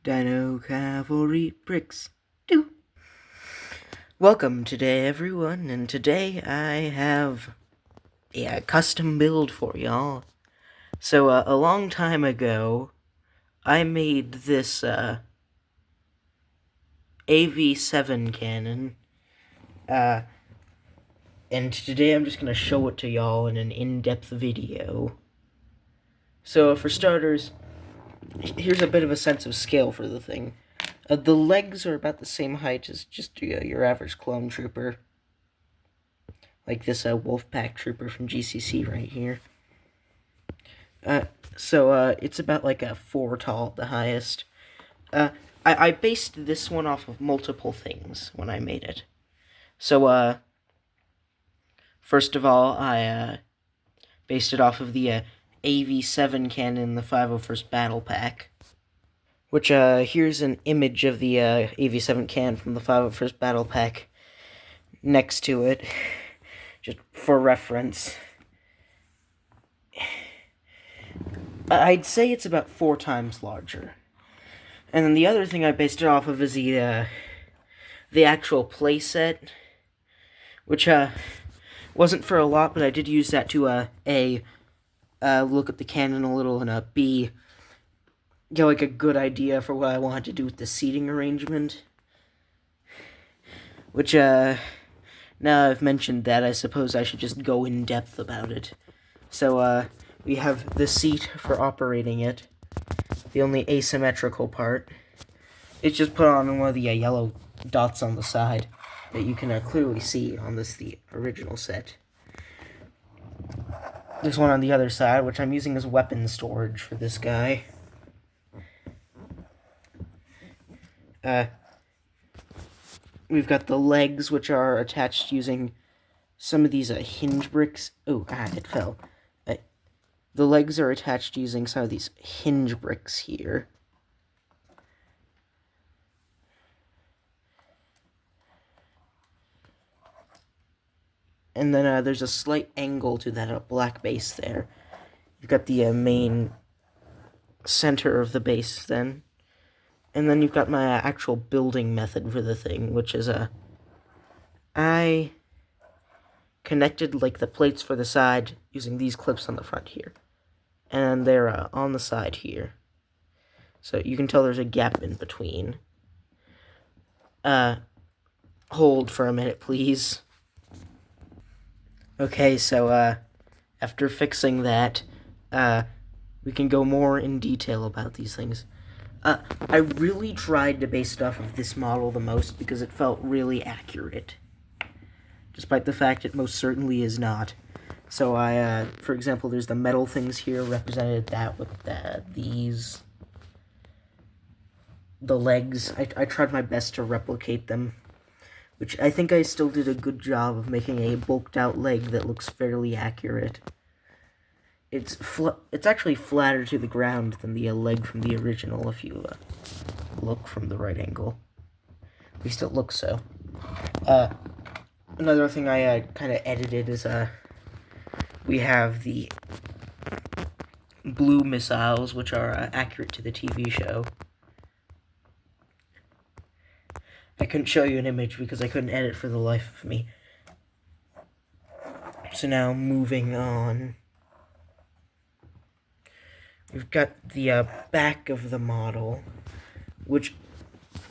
Dino Cavalry Bricks. Do. Welcome today, everyone, and today I have a custom build for y'all. So, a long time ago, I made this, AV7 cannon, and today I'm just gonna show it to y'all in an in-depth video. So, for starters, here's a bit of a sense of scale for the thing. The legs are about the same height as just your average clone trooper. Like this Wolfpack trooper from GCC right here. So it's about like a 4 tall at the highest. I based this one off of multiple things when I made it. So, first of all, I based it off of the AV7 cannon in the 501st Battle Pack. Which, here's an image of the AV7 cannon from the 501st Battle Pack next to it, just for reference. I'd say it's about 4 times larger. And then the other thing I based it off of is the actual playset, which wasn't for a lot, but I did use that to A, look at the cannon a little, and B, get like a good idea for what I wanted to do with the seating arrangement. Which now I've mentioned that, I suppose I should just go in depth about it. So we have the seat for operating it. The only asymmetrical part. It's just put on one of the yellow dots on the side that you can clearly see on the original set. There's one on the other side, which I'm using as weapon storage for this guy. We've got the legs, which are attached using some of these hinge bricks. Oh, it fell. The legs are attached using some of these hinge bricks here. And then there's a slight angle to that black base there. You've got the main center of the base then. And then you've got my actual building method for the thing, which is I connected like the plates for the side using these clips on the front here. And they're on the side here. So you can tell there's a gap in between. Hold for a minute, please. Okay, so after fixing that, we can go more in detail about these things. I really tried to base it off of this model the most because it felt really accurate. Despite the fact it most certainly is not. So for example, there's the metal things here represented that with the legs. I tried my best to replicate them, which I think I still did a good job of making a bulked out leg that looks fairly accurate. It's actually flatter to the ground than the leg from the original if you look from the right angle. At least it looks so. Another thing I kind of edited is we have the blue missiles, which are accurate to the TV show. I couldn't show you an image because I couldn't edit for the life of me. So now, moving on. We've got the back of the model, which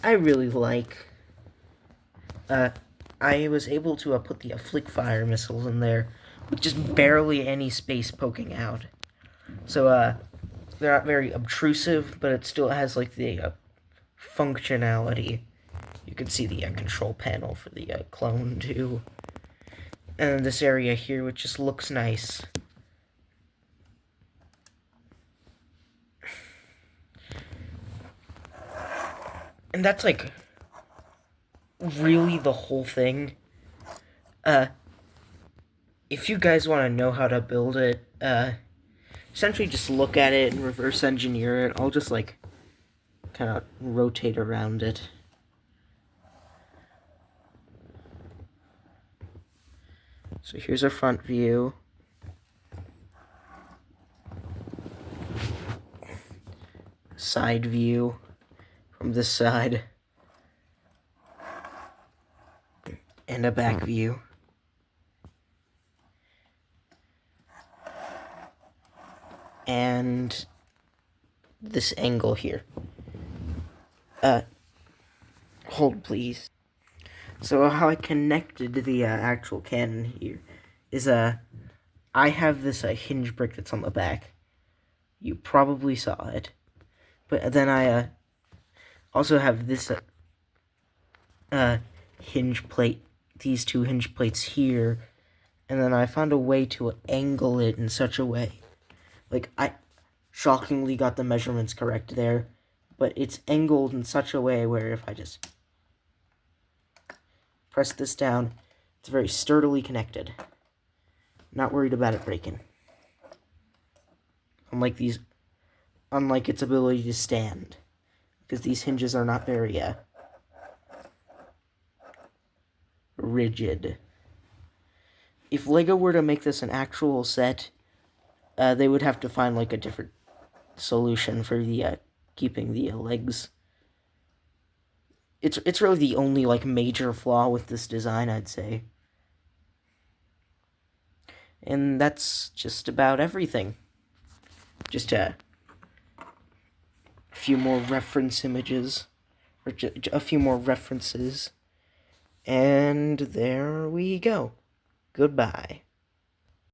I really like. I was able to put the flick fire missiles in there with just barely any space poking out. So they're not very obtrusive, but it still has like the functionality. You can see the control panel for the clone too. And this area here, which just looks nice. And that's like really the whole thing. If you guys want to know how to build it, essentially just look at it and reverse engineer it. I'll just like kind of rotate around it. So here's our front view. Side view. from this side. And a back view. And this angle here. Hold please. So how I connected the actual cannon here is I have this hinge brick that's on the back. You probably saw it. But then I also have this hinge plate, these two hinge plates here, and then I found a way to angle it in such a way. Like, I shockingly got the measurements correct there, but it's angled in such a way where if I just press this down, it's very sturdily connected. Not worried about it breaking. Unlike its ability to stand, because these hinges are not very rigid. If LEGO were to make this an actual set, they would have to find like a different solution for the keeping the legs. It's really the only like major flaw with this design, I'd say. And that's just about everything. Just a few more reference images, or a few more references, and there we go. Goodbye.